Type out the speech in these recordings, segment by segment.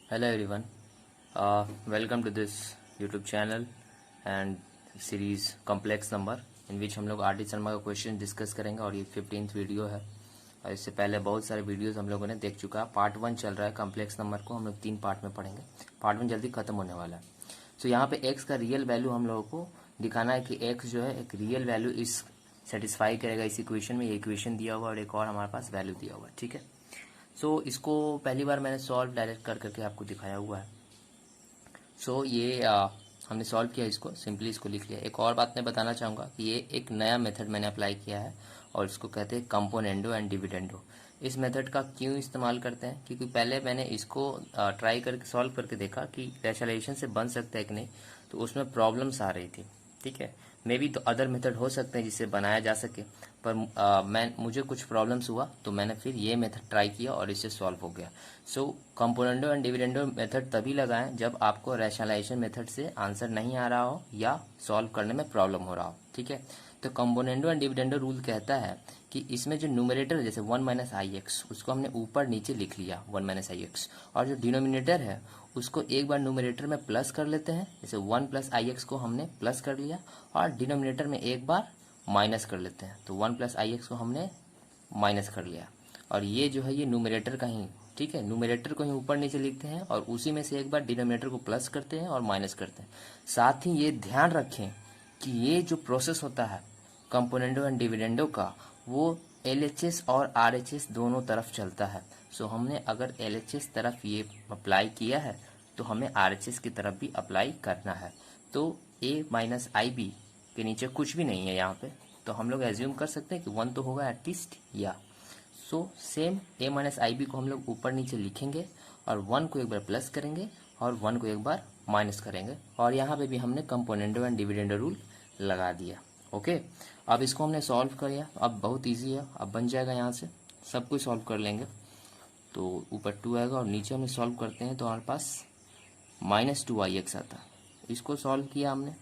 Hello everyone, welcome to this YouTube channel and series complex number in which हम लोग RD. Sharma का question discuss करेंगे और ये 15th वीडियो है। और इससे पहले बहुत सारे वीडियोस हम लोगों ने देख चुका है। पार्ट 1 चल रहा है कॉम्प्लेक्स नंबर को, हम लोग 3 पार्ट में पढ़ेंगे। पार्ट 1 जल्दी खत्म होने वाला है। सो यहाँ पे x का रियल वैल्यू हम लोगों को दिखाना है कि x जो है एक रियल वैल्यू इस सेटिस्फाई करेगा इस इक्वेशन में। ये इक्वेशन दिया हुआ और एक और हमारे पास वैल्यू दिया हुआ है, ठीक है। सो इसको पहली बार मैंने सॉल्व डायरेक्ट कर करके आपको दिखाया हुआ है। सो ये हमने सॉल्व किया, इसको सिंपली इसको लिख लिया। एक और बात मैं बताना चाहूँगा कि ये एक नया मेथड मैंने अप्लाई किया है और इसको कहते हैं कंपोनेंडो एंड डिविडेंडो। इस मेथड का क्यों इस्तेमाल करते हैं, क्योंकि पहले मैंने इसको ट्राई करके सॉल्व करके देखा कि रैशनलाइजेशन से बन सकता है कि नहीं, तो उसमें प्रॉब्लम्स आ रही थी, ठीक है। मे बी तो अदर मेथड हो सकते हैं जिससे बनाया जा सके, पर मुझे कुछ प्रॉब्लम्स हुआ तो मैंने फिर ये मेथड ट्राई किया और इससे सॉल्व हो गया। सो कंपोनेंडो एंड डिविडेंडो मेथड तभी लगाएं जब आपको रैशनलाइजेशन मेथड से आंसर नहीं आ रहा हो या सॉल्व करने में प्रॉब्लम हो रहा हो, ठीक है। तो कंपोनेंडो एंड डिविडेंडो रूल कहता है कि इसमें जो न्यूमरेटर जैसे 1 माइनस आई एक्स उसको हमने ऊपर नीचे लिख लिया 1 माइनस आई एक्स, और जो डिनोमिनेटर है उसको एक बार न्यूमरेटर में प्लस कर लेते हैं। जैसे 1 प्लस आई एक्स को हमने प्लस कर लिया और डिनोमिनेटर में एक बार माइनस कर लेते हैं, तो 1 प्लस आई एक्स को हमने माइनस कर लिया। और ये जो है ये न्यूमरेटर का ही, ठीक है, न्यूमरेटर को ही ऊपर नीचे लिखते हैं और उसी में से एक बार डिनोमिनेटर को प्लस करते हैं और माइनस करते हैं। साथ ही ये ध्यान रखें कि ये जो प्रोसेस होता है कंपोनेंडो एंड डिविडेंडो का, वो एलएचएस और आरएचएस दोनों तरफ चलता है। सो हमने अगर एलएचएस तरफ ये अप्लाई किया है तो हमें आरएचएस की तरफ भी अप्लाई करना है। तो ए माइनस आई बी के नीचे कुछ भी नहीं है यहाँ पे, तो हम लोग एज्यूम कर सकते हैं कि 1 तो होगा एटलीस्ट, या सो सेम ए माइनस आई बी को हम लोग ऊपर नीचे लिखेंगे और 1 को एक बार प्लस करेंगे और 1 को एक बार माइनस करेंगे, और यहाँ पे भी हमने कंपोनेंडो एंड डिविडेंडो रूल लगा दिया। ओके, अब इसको हमने सॉल्व कर लिया। अब बहुत इजी है, अब बन जाएगा। यहाँ से सब कुछ सॉल्व कर लेंगे तो ऊपर 2 आएगा और नीचे हमने सॉल्व करते हैं तो हमारे पास -2ix आता है। इसको सॉल्व किया हमने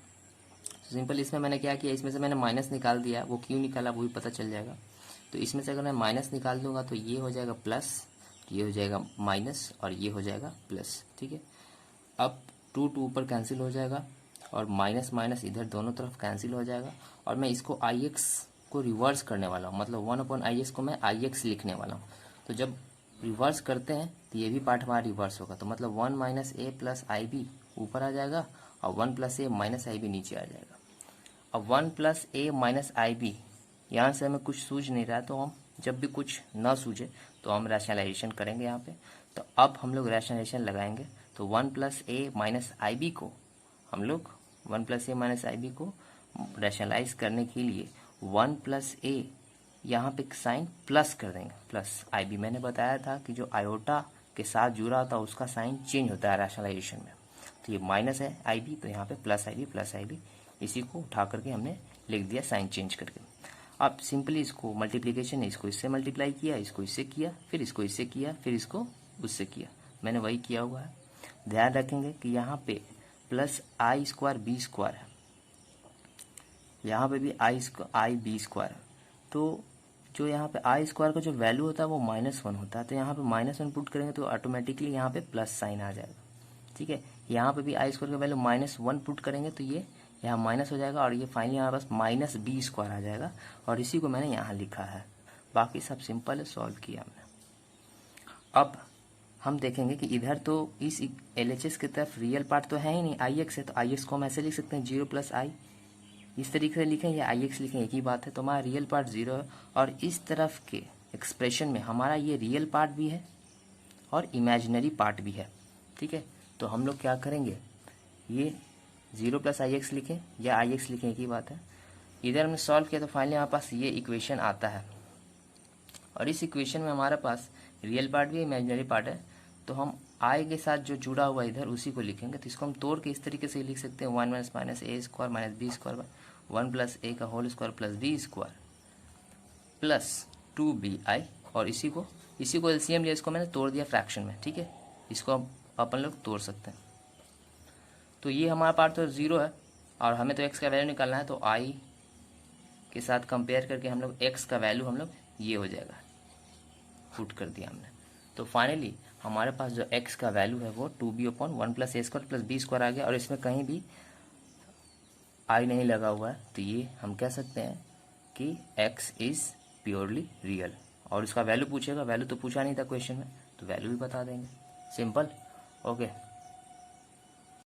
सिंपल। इसमें मैंने क्या किया, इसमें से मैंने माइनस निकाल दिया। वो क्यों निकाला वो भी पता चल जाएगा। तो इसमें से अगर मैं माइनस निकाल दूंगा तो ये हो जाएगा प्लस, ये हो जाएगा माइनस और ये हो जाएगा प्लस, ठीक है। अब 2 2 ऊपर कैंसिल हो जाएगा और माइनस माइनस इधर दोनों तरफ कैंसिल हो जाएगा। और मैं इसको आई एक्स को रिवर्स करने वाला हूँ, मतलब 1/ix को मैं आई एक्स लिखने वाला हूँ। तो जब रिवर्स करते हैं तो ये भी पार्ट हमारा रिवर्स होगा, तो मतलब 1 माइनस ए प्लस आई बी ऊपर आ जाएगा और 1 प्लस ए माइनस आई बी नीचे आ जाएगा। अब 1 प्लस ए माइनस आई बी, यहाँ से हमें कुछ सूझ नहीं रहा है, तो हम जब भी कुछ ना सूझे तो हम रैशनलाइजेशन करेंगे यहाँ पे। तो अब हम लोग रैशनलाइजेशन लगाएंगे, तो 1 प्लस ए माइनस आई बी को हम लोग 1 प्लस ए माइनस आई बी को रैशनलाइज करने के लिए 1 प्लस ए यहाँ पे साइन प्लस कर देंगे, प्लस आई बी। मैंने बताया था कि जो आयोटा के साथ जुड़ा होता है उसका साइन चेंज होता है रैशनलाइजेशन में। तो ये माइनस है आई बी, तो यहाँ पे प्लस आई बी प्लस आई बी, इसी को उठा करके हमने लिख दिया साइन चेंज करके। अब सिंपली इसको मल्टीप्लीकेशन है, इसको इससे मल्टीप्लाई किया, इसको इससे किया, फिर इसको इससे किया, फिर इसको उससे किया। मैंने वही किया हुआ है। ध्यान रखेंगे कि यहाँ पे प्लस आई स्क्वायर बी स्क्वायर है, यहाँ पे भी आई बी स्क्वायर है। तो जो यहाँ पे आई स्क्वायर का जो वैल्यू होता है वो -1 होता है, तो यहाँ पे -1 पुट करेंगे तो ऑटोमेटिकली यहाँ पे प्लस साइन आ जाएगा, ठीक है। यहाँ पे भी आई स्क्वायर का वैल्यू -1 पुट करेंगे तो ये यहाँ माइनस हो जाएगा और ये फाइनली हमारे पास -b स्क्वायर आ जाएगा, और इसी को मैंने यहाँ लिखा है। बाकी सब सिंपल है, सॉल्व किया हमने। अब हम देखेंगे कि इधर तो इस LHS की तरफ रियल पार्ट तो है ही नहीं, आई एक्स है, तो आई एक्स को हम ऐसे लिख सकते हैं 0 प्लस आई, इस तरीके से लिखें या आई एक्स लिखें, एक ही बात है। तो हमारा रियल पार्ट 0 है और इस तरफ के एक्सप्रेशन में हमारा ये रियल पार्ट भी है और इमेजिनरी पार्ट भी है, ठीक है। तो हम लोग क्या करेंगे, ये 0 प्लस आई एक्स लिखें या आई एक्स लिखें, एक ही बात है। इधर हमने सॉल्व किया तो फाइनली हमारे पास ये इक्वेशन आता है, और इस इक्वेशन में हमारे पास रियल पार्ट भी है, इमेजिनरी पार्ट है। तो हम आई के साथ जो जुड़ा हुआ इधर उसी को लिखेंगे। तो इसको हम तोड़ के इस तरीके से लिख सकते हैं 1 minus A square minus B square 1 plus A का whole square plus B square plus 2bi, और इसी को एलसीएम लिया, इसको मैंने तोड़ दिया फ्रैक्शन में, ठीक है। इसको अपन लोग तोड़ सकते हैं। तो ये हमारा पार्ट तो 0 है और हमें तो x का वैल्यू निकालना है, तो i के साथ कंपेयर करके हम लोग x का वैल्यू हम लोग ये हो जाएगा, पुट कर दिया हमने। तो फाइनली हमारे पास जो x का वैल्यू है वो 2b/1 + a² + b² आ गया और इसमें कहीं भी i नहीं लगा हुआ है, तो ये हम कह सकते हैं कि x इज़ प्योरली रियल। और इसका वैल्यू पूछेगा, वैल्यू तो पूछा नहीं था क्वेश्चन में, तो वैल्यू भी बता देंगे, सिंपल। ओके।